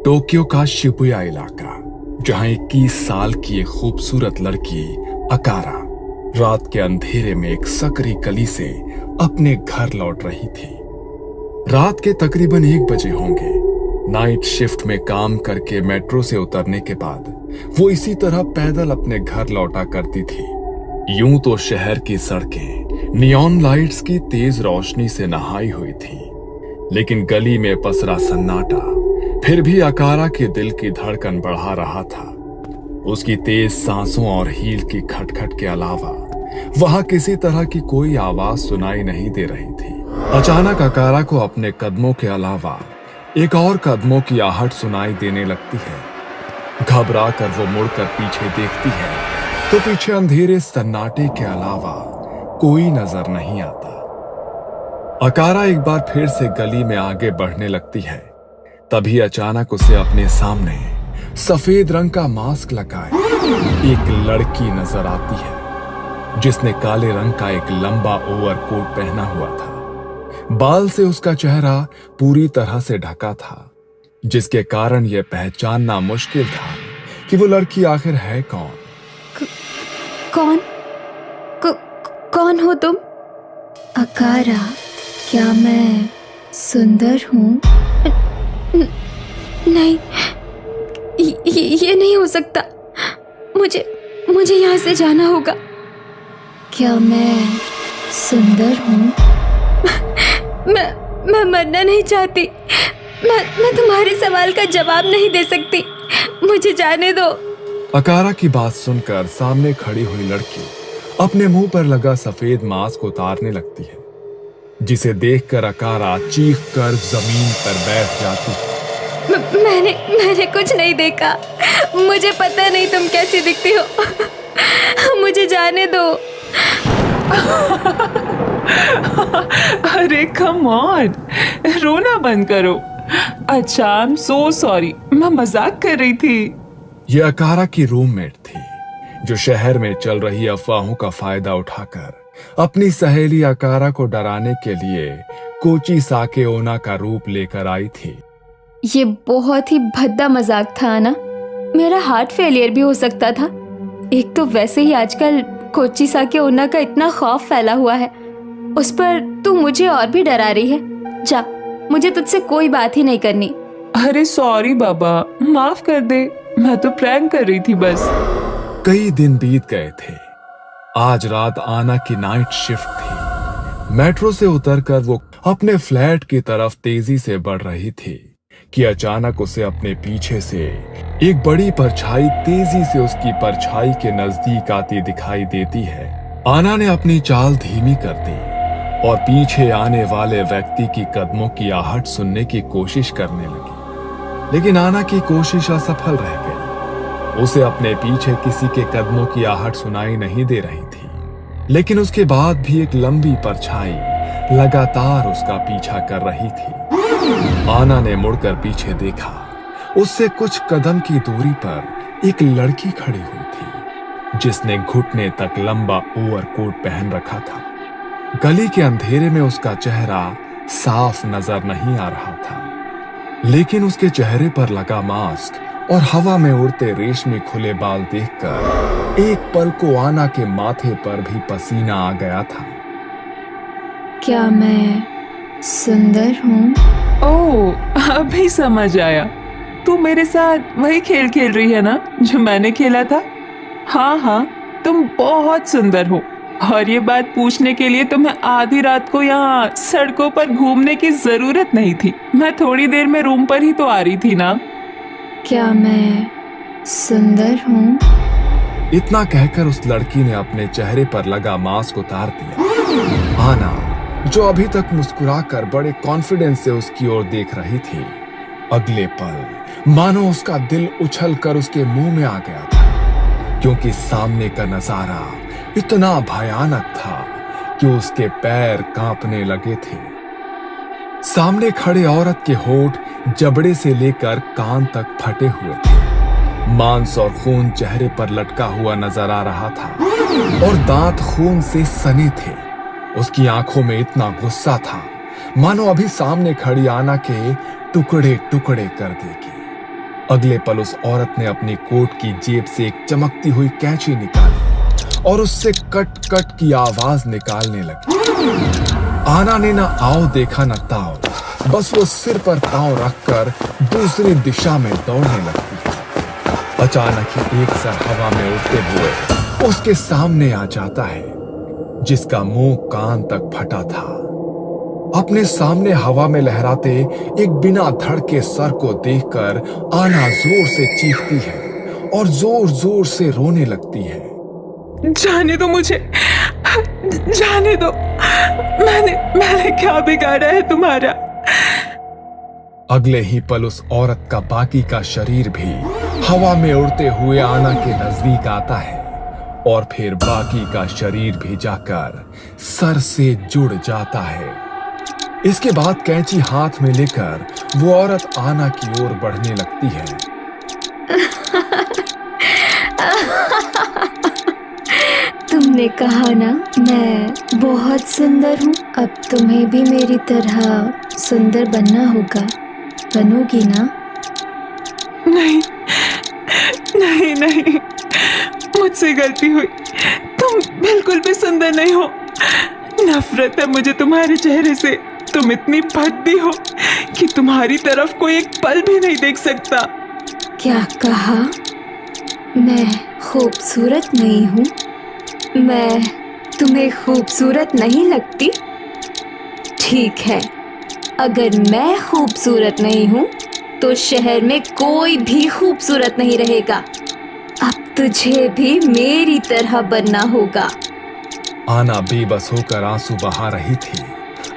Tokyo का Shibuya इलाका, जहां 21 साल की एक खूबसूरत लड़की अकारा रात के अंधेरे में एक सकरी गली से अपने घर लौट रही थी। रात के तकरीबन 1 बजे होंगे। नाइट शिफ्ट में काम करके मेट्रो से उतरने के बाद वो इसी तरह पैदल अपने घर लौटा करती थी। यूं तो शहर की सड़कें नियॉन लाइट्स की तेज रोशनी से नहाई हुई थी, लेकिन गली में पसरा सन्नाटा फिर भी अकारा के दिल की धड़कन बढ़ा रहा था। उसकी तेज सांसों और हील की खटखट के अलावा वहां किसी तरह की कोई आवाज सुनाई नहीं दे रही थी। अचानक अकारा को अपने कदमों के अलावा एक और कदमों की आहट सुनाई देने लगती है। घबरा कर वो मुड़कर पीछे देखती है तो पीछे अंधेरे सन्नाटे के अलावा कोई नजर नहीं आता। अकारा एक बार फिर से गली में आगे बढ़ने लगती है। तभी अचानक उसे अपने सामने सफेद रंग का मास्क लगाए एक लड़की नजर आती है, जिसने काले रंग का एक लंबा ओवरकोट पहना हुआ था। बाल से उसका चेहरा पूरी तरह से ढका था, जिसके कारण यह पहचानना मुश्किल था कि वो लड़की आखिर है कौन। कौन हो तुम? अकारा, क्या मैं सुंदर हूँ? नहीं, ये नहीं हो सकता। मुझे यहाँ से जाना होगा। क्या मैं सुंदर हूँ? मैं मरना नहीं चाहती। मैं तुम्हारे सवाल का जवाब नहीं दे सकती। मुझे जाने दो। अकारा की बात सुनकर सामने खड़ी हुई लड़की अपने मुंह पर लगा सफेद मास्क उतारने लगती है, जिसे देखकर अकारा चीख कर जमीन पर बैठ जाती है। मैंने कुछ नहीं देखा। मुझे पता नहीं तुम कैसी दिखती हो। मुझे जाने दो। अरे कम ऑन, रोना बंद करो। अच्छा, आई एम सो सॉरी, मैं मजाक कर रही थी। ये अकारा की रूममेट थी, जो शहर में चल रही अफवाहों का फायदा उठाकर अपनी सहेली अकारा को डराने के लिए कोची साके ओना का रूप लेकर आई थी। ये बहुत ही भद्दा मजाक था ना। मेरा हार्ट फेलियर भी हो सकता था। एक तो वैसे ही आजकल कोची साके ओना का इतना खौफ फैला हुआ है, उस पर तू मुझे और भी डरा रही है। जा, मुझे तुझसे कोई बात ही नहीं करनी। अरे सॉरी बाबा, माफ कर दे, मैं तो प्रैंक कर रही थी बस। कई दिन बीत गए थे। आज रात आना की नाइट शिफ्ट थी। मेट्रो से उतरकर वो अपने फ्लैट की तरफ तेजी से बढ़ रही थी कि अचानक उसे अपने पीछे से एक बड़ी परछाई तेजी से उसकी परछाई के नजदीक आती दिखाई देती है। आना ने अपनी चाल धीमी कर दी और पीछे आने वाले व्यक्ति की कदमों की आहट सुनने की कोशिश करने लगी, लेकिन आना की कोशिश असफल रह गई। उसे अपने पीछे किसी के कदमों की आहट सुनाई नहीं दे रही थी, लेकिन उसके बाद भी एक लंबी परछाई लगातार उसका पीछा कर रही थी। आना ने मुड़कर पीछे देखा। उससे कुछ कदम की दूरी पर एक लड़की खड़ी हुई थी, जिसने घुटने तक लंबा ओवरकोट पहन रखा था। गली के अंधेरे में उसका चेहरा साफ नजर नहीं आ रहा था, लेकिन उसके चेहरे पर लगा मास्क और हवा में उड़ते रेशमी खुले बाल देखकर एक पल को आना के माथे पर भी पसीना आ गया था। क्या मैं सुंदर हूँ? ओह, अभी समझ आया। तू मेरे साथ वही खेल खेल रही है ना जो मैंने खेला था। हाँ, तुम बहुत सुंदर हो, और ये बात पूछने के लिए तुम्हें आधी रात को यहाँ सड़कों पर घूमने की जरूरत नहीं थी। मैं थोड़ी देर में रूम पर ही तो आ रही थी ना। क्या मैं सुंदर हूँ? इतना कहकर उस लड़की ने अपने चेहरे पर लगा मास्क उतार दिया। आना, जो अभी तक मुस्कुराकर बड़े कॉन्फिडेंस से उसकी ओर देख रही थी, अगले पल मानो उसका दिल उछल कर उसके मुंह में आ गया था, क्योंकि सामने का नजारा इतना भयानक था कि उसके पैर कांपने लगे थे। सामने खड़े औरत के होंठ जबड़े से लेकर कान तक फटे हुए थे। मांस और खून चेहरे पर लटका हुआ नजर आ रहा था और दांत खून से सने थे। उसकी आंखों में इतना गुस्सा था मानो अभी सामने खड़ी आना के टुकड़े टुकड़े कर देगी। अगले पल उस औरत ने अपनी कोट की जेब से एक चमकती हुई कैंची निकाली और उससे कट कट की आवाज निकालने लगी। आना ने ना आओ देखा न ताओ, बस वो सिर पर पांव रखकर दूसरी दिशा में दौड़ने लगती है। अचानक ही एक सर हवा में उड़ते हुए उसके सामने आ जाता है, जिसका मुंह कान तक फटा था। अपने सामने हवा में लहराते एक बिना धड़ के सर को देखकर आना जोर से चीखती है और जोर जोर से रोने लगती है। जाने दो मुझे, जाने दो। मैंने क्या बिगाड़ा है तुम्हारा? अगले ही पल उस औरत का बाकी का शरीर भी हवा में उड़ते हुए आना के नजदीक आता है और फिर बाकी का शरीर भी जाकर सर से जुड़ जाता है। इसके बाद कैंची हाथ में लेकर वो औरत आना की ओर बढ़ने लगती है। तुमने कहा ना मैं बहुत सुंदर हूँ, अब तुम्हें भी मेरी तरह सुंदर बनना होगा। बनोगी ना? नहीं नहीं नहीं, मुझसे गलती हुई। तुम बिल्कुल भी सुंदर नहीं हो। नफरत है मुझे तुम्हारे चेहरे से। तुम इतनी भद्दी हो कि तुम्हारी तरफ कोई एक पल भी नहीं देख सकता। क्या कहा? मैं खूबसूरत नहीं हूँ? मैं तुम्हें खूबसूरत नहीं लगती? ठीक है, अगर मैं खूबसूरत नहीं हूँ तो शहर में कोई भी खूबसूरत नहीं रहेगा। अब तुझे भी मेरी तरह बनना होगा। आना बेबस होकर आंसू बहा रही थी।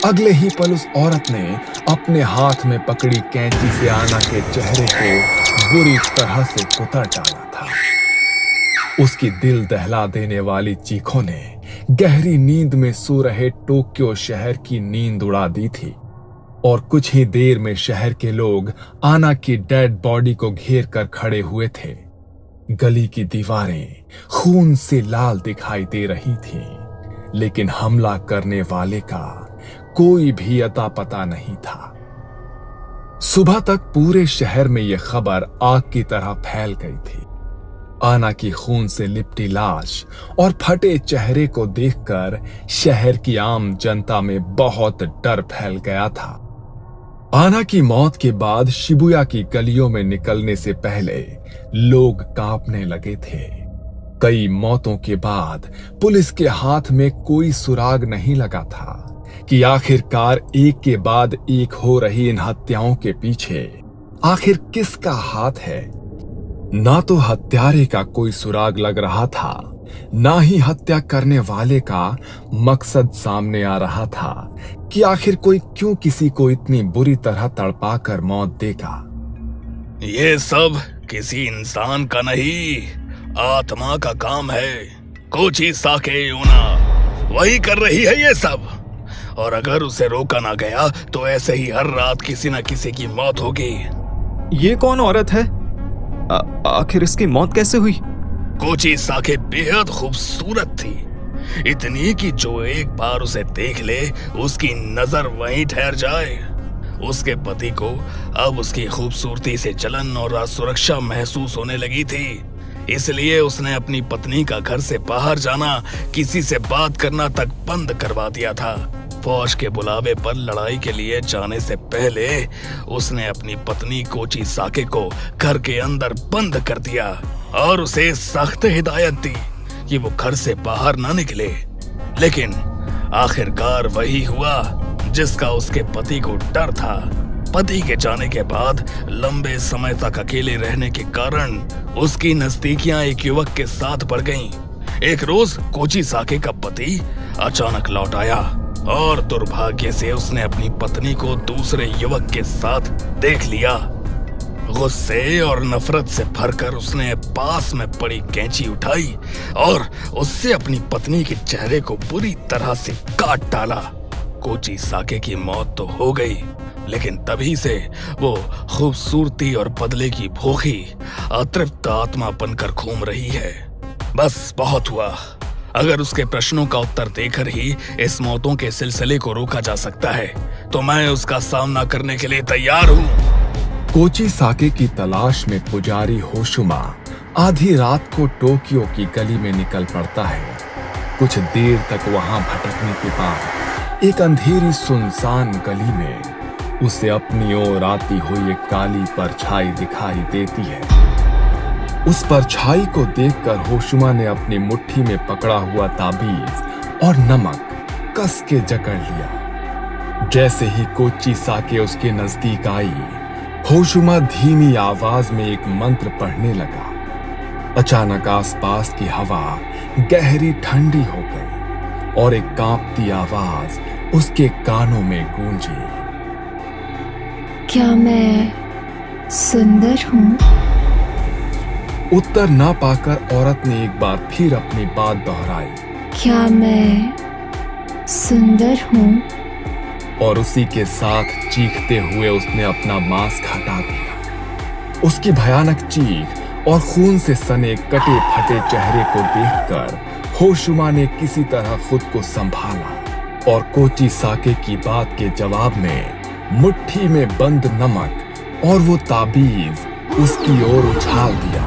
अगले ही पल उस औरत ने अपने हाथ में पकड़ी कैंची से आना के चेहरे को बुरी तरह से कुतर डाला था। उसकी दिल दहला देने वाली चीखों ने गहरी नींद में सो रहे टोक्यो शहर की नींद उड़ा दी थी और कुछ ही देर में शहर के लोग आना की डेड बॉडी को घेर कर खड़े हुए थे। गली की दीवारें खून से लाल दिखाई दे रही थीं, लेकिन हमला करने वाले का कोई भी अता पता नहीं था। सुबह तक पूरे शहर में यह खबर आग की तरह फैल गई थी। आना की खून से लिपटी लाश और फटे चेहरे को देखकर शहर की आम जनता में बहुत डर फैल गया था। आना की मौत के बाद शिबुया की गलियों में निकलने से पहले लोग कांपने लगे थे। कई मौतों के बाद पुलिस के हाथ में कोई सुराग नहीं लगा था कि आखिरकार एक के बाद एक हो रही इन हत्याओं के पीछे आखिर किसका हाथ है। ना तो हत्यारे का कोई सुराग लग रहा था, ना ही हत्या करने वाले का मकसद सामने आ रहा था कि आखिर कोई क्यों किसी को इतनी बुरी तरह तड़पा कर मौत देगा। ये सब किसी इंसान का नहीं, आत्मा का काम है। कोची साके यूना वही कर रही है ये सब, और अगर उसे रोका ना गया तो ऐसे ही हर रात किसी न किसी की मौत होगी। ये कौन औरत है? आखिर इसकी मौत कैसे हुई? कोची साके बेहद खूबसूरत थी, इतनी कि जो एक बार उसे देख ले उसकी नजर वहीं ठहर जाए। उसके पति को अब उसकी खूबसूरती से जलन और असुरक्षा महसूस होने लगी थी, इसलिए उसने अपनी पत्नी का घर से बाहर जाना, किसी से बात करना तक बंद करवा दिया था। फौज के बुलावे पर लड़ाई के लिए जाने से पहले उसने अपनी पत्नी कोची साके को घर के अंदर बंद कर दिया और उसे सख्त हिदायत दी कि वो घर से बाहर ना निकले। लेकिन आखिरकार वही हुआ जिसका उसके पति को डर था। पति के जाने के बाद लंबे समय तक अकेले रहने के कारण उसकी नजदीकियां एक युवक के साथ बढ़ गईं। एक रोज कोची साके का पति अचानक लौट आया और दुर्भाग्य से उसने अपनी पत्नी को दूसरे युवक के साथ देख लिया। गुस्से और नफरत से भरकर उसने पास में पड़ी कैंची उठाई और उससे अपनी पत्नी के चेहरे को बुरी तरह से काट डाला। कोची साके की मौत तो हो गई, लेकिन तभी से वो खूबसूरती और बदले की भूखी अतृप्त आत्मा बनकर घूम रही है। बस बहुत हुआ। अगर उसके प्रश्नों का उत्तर देकर ही इस मौतों के सिलसिले को रोका जा सकता है तो मैं उसका सामना करने के लिए तैयार हूँ। कोची साके की तलाश में पुजारी होशुमा आधी रात को टोक्यो की गली में निकल पड़ता है। कुछ देर तक वहां भटकने के बाद एक अंधेरी सुनसान गली में उसे अपनी ओर आती हुई एक काली परछाई दिखाई देती है। उस परछाई को देखकर होशुमा ने अपनी मुट्ठी में पकड़ा हुआ ताबीज और नमक कस के जकड़ लिया। जैसे ही कोची साके उसके नजदीक आई, होशुमा धीमी आवाज में एक मंत्र पढ़ने लगा। अचानक आसपास की हवा गहरी ठंडी हो गई और एक कांपती आवाज उसके कानों में गूंजी। क्या मैं सुंदर हूँ? उत्तर ना पाकर औरत ने एक बार फिर अपनी बात दोहराई। क्या मैं सुंदर हूँ? और उसी के साथ चीखते हुए उसने अपना मास्क हटा दिया। उसकी भयानक चीख और खून से सने कटे फटे चेहरे को देखकर होशुमा ने किसी तरह खुद को संभाला और कोची साके की बात के जवाब में मुट्ठी में बंद नमक और वो ताबीज उसकी ओर उछाल दिया।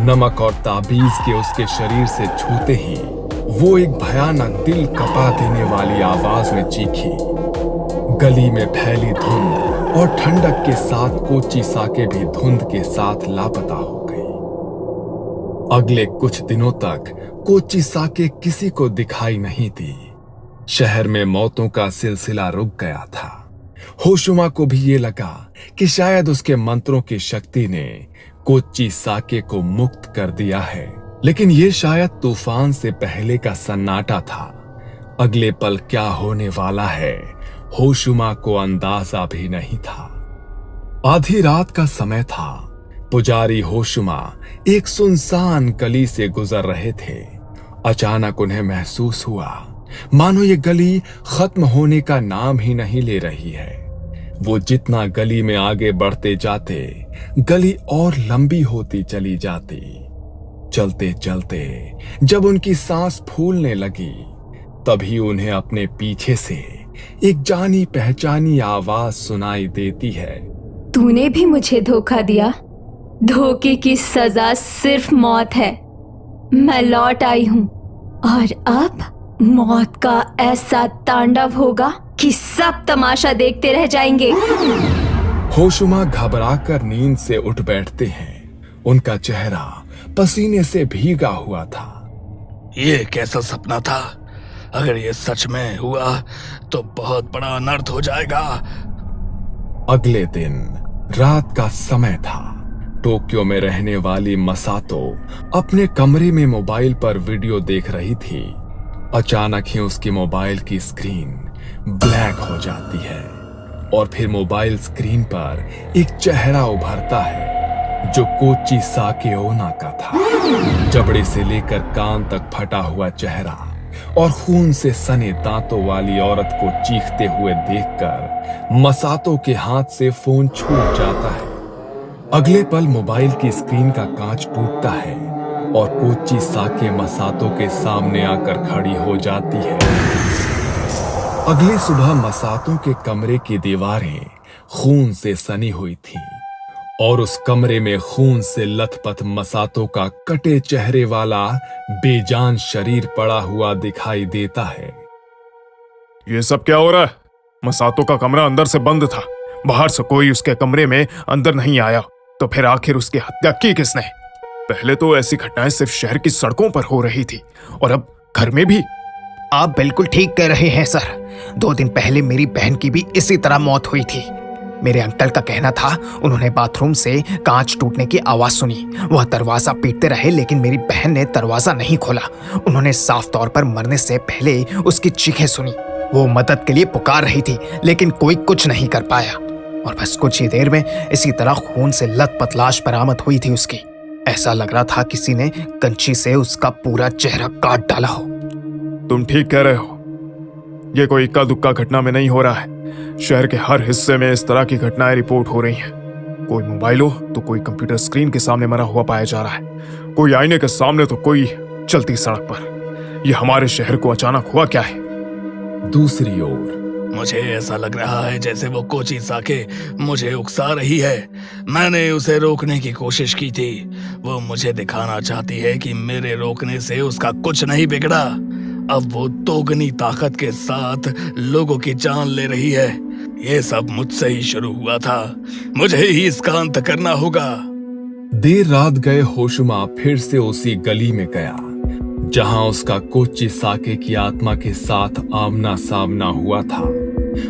नमक और ताबीज के उसके शरीर से छूते ही वो एक भयानक दिल कपा देने वाली आवाज में चीखी। गली में फैली धुंध और ठंडक के साथ कोची साके भी धुंध के साथ लापता हो गई। अगले कुछ दिनों तक कोची साके किसी को दिखाई नहीं दी। शहर में मौतों का सिलसिला रुक गया था। होशुमा को भी ये लगा कि शायद उसके मंत्रों की शक्ति ने कोची साके को मुक्त कर दिया है, लेकिन ये शायद तूफान से पहले का सन्नाटा था। अगले पल क्या होने वाला है होशुमा को अंदाजा भी नहीं था। आधी रात का समय था। पुजारी होशुमा एक सुनसान गली से गुजर रहे थे। अचानक उन्हें महसूस हुआ मानो ये गली खत्म होने का नाम ही नहीं ले रही है। वो जितना गली में आगे बढ़ते जाते गली और लंबी होती चली जाती। चलते चलते जब उनकी सांस फूलने लगी तभी उन्हें अपने पीछे से एक जानी पहचानी आवाज सुनाई देती है। तूने भी मुझे धोखा दिया। धोखे की सजा सिर्फ मौत है। मैं लौट आई हूँ और अब मौत का ऐसा तांडव होगा कि सब तमाशा देखते रह जाएंगे। होशुमा घबराकर नींद से उठ बैठते हैं। उनका चेहरा पसीने से भीगा हुआ था। ये कैसा सपना था? अगर ये सच में हुआ तो बहुत बड़ा अनर्थ हो जाएगा। अगले दिन रात का समय था। टोक्यो में रहने वाली मसातो अपने कमरे में मोबाइल पर वीडियो देख रही थी। अचानक ही उसकी मोबाइल की स्क्रीन ब्लैक हो जाती है और फिर मोबाइल स्क्रीन पर एक चेहरा उभरता है जो कोची साके ओना का था। जबड़े से लेकर कान तक फटा हुआ चेहरा और खून से सने दांतों वाली औरत को चीखते हुए देखकर मसातो के हाथ से फोन छूट जाता है। अगले पल मोबाइल की स्क्रीन का कांच टूटता है और कोची साके मसातो के सामने आकर खड़ी हो जाती है। अगली सुबह मसातो के कमरे की दीवारें खून से सनी हुई थीं और उस कमरे में खून से लथपथ मसातो का कटे चेहरे वाला बेजान शरीर पड़ा हुआ दिखाई देता है। ये सब क्या हो रहा है? मसातो का कमरा अंदर से बंद था। बाहर से कोई उसके कमरे में अंदर नहीं आया, तो फिर आखिर उसकी हत्या की किसने? पहले तो ऐसी घटनाएं सिर्फ शहर की सड़कों पर हो रही थी और अब घर में भी। आप बिल्कुल ठीक कह रहे हैं सर। 2 दिन पहले मेरी बहन की भी इसी तरह मौत हुई थी। मेरे अंकल का कहना था उन्होंने बाथरूम से कांच टूटने की आवाज सुनी। वह दरवाजा पीटते रहे लेकिन मेरी बहन ने दरवाजा नहीं खोला। उन्होंने साफ तौर पर मरने से पहले उसकी चीखें सुनी। वो मदद के लिए पुकार रही थी लेकिन कोई कुछ नहीं कर पाया और बस कुछ ही देर में इसी तरह खून से लथपथ लाश बरामद हुई थी उसकी। ऐसा लग रहा था किसी ने कंची से उसका पूरा चेहरा काट डाला हो। तुम ठीक कह रहे हो, ये कोई इक्का दुक्का घटना में नहीं हो रहा है। शहर के हर हिस्से में इस तरह की घटनाएं रिपोर्ट हो रही हैं। कोई मोबाइल हो तो कोई कंप्यूटर स्क्रीन के सामने मरा हुआ पाया जा रहा है, कोई आईने के सामने तो कोई चलती सड़क पर। यह हमारे शहर को अचानक हुआ क्या है? दूसरी ओर मुझे ऐसा लग रहा है जैसे वो कोची साके मुझे उकसा रही है। मैंने उसे रोकने की कोशिश की थी। वो मुझे दिखाना चाहती है कि मेरे रोकने से उसका कुछ नहीं बिगड़ा। अब वो दोगुनी ताकत के साथ लोगों की जान ले रही है। ये सब मुझसे ही शुरू हुआ था। मुझे ही इसका अंत करना होगा। देर रात गए होशुमा फिर से उसी गली में गया जहां उसका कोची साके की आत्मा के साथ आमना सामना हुआ था।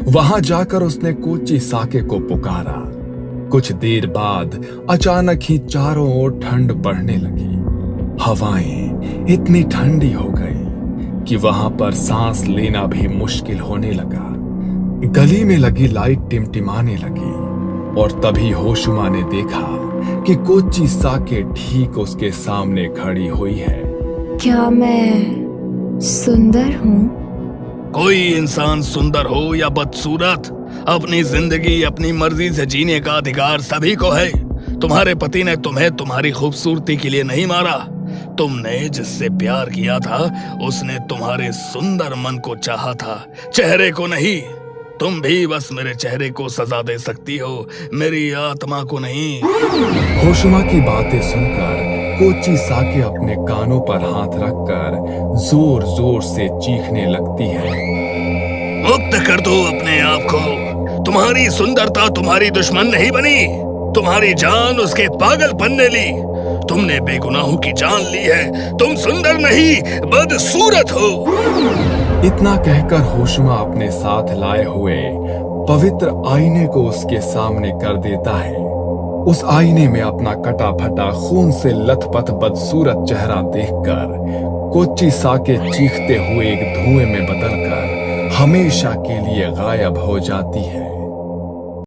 वहां जाकर उसने कोची साके को पुकारा। कुछ देर बाद अचानक ही चारों ओर ठंड बढ़ने लगी। हवाएं इतनी ठंडी हो गई कि वहां पर सांस लेना भी मुश्किल होने लगा। गली में लगी लाइट टिमटिमाने लगी और तभी होशुमा ने देखा कि कोची साके ठीक उसके सामने खड़ी हुई है। क्या मैं सुंदर हूँ? कोई इंसान सुंदर हो या बदसूरत, अपनी जिंदगी अपनी मर्जी से जीने का अधिकार सभी को है। तुम्हारे पति ने तुम्हें तुम्हारी खूबसूरती के लिए नहीं मारा। तुमने जिससे प्यार किया था उसने तुम्हारे सुंदर मन को चाहा था, चेहरे को नहीं। तुम भी बस मेरे चेहरे को सजा दे सकती हो, मेरी आत्मा को नहीं। होशुमा की बातें सुनकर कोची साके अपने कानों पर हाथ रखकर जोर जोर से चीखने लगती है। मुक्त कर दो अपने आप को। तुम्हारी सुंदरता तुम्हारी दुश्मन नहीं बनी। तुम्हारी जान उसके पागलपन ने ली। तुमने बेगुनाहों की जान ली है। तुम सुंदर नहीं बदसूरत हो। इतना कहकर होशुमा अपने साथ लाए हुए पवित्र आईने को उसके सामने कर देता है। उस आईने में अपना कटा फटा खून से लथपथ बदसूरत चेहरा देखकर कोची साके चीखते हुए एक धुएं में बदलकर हमेशा के लिए गायब हो जाती है।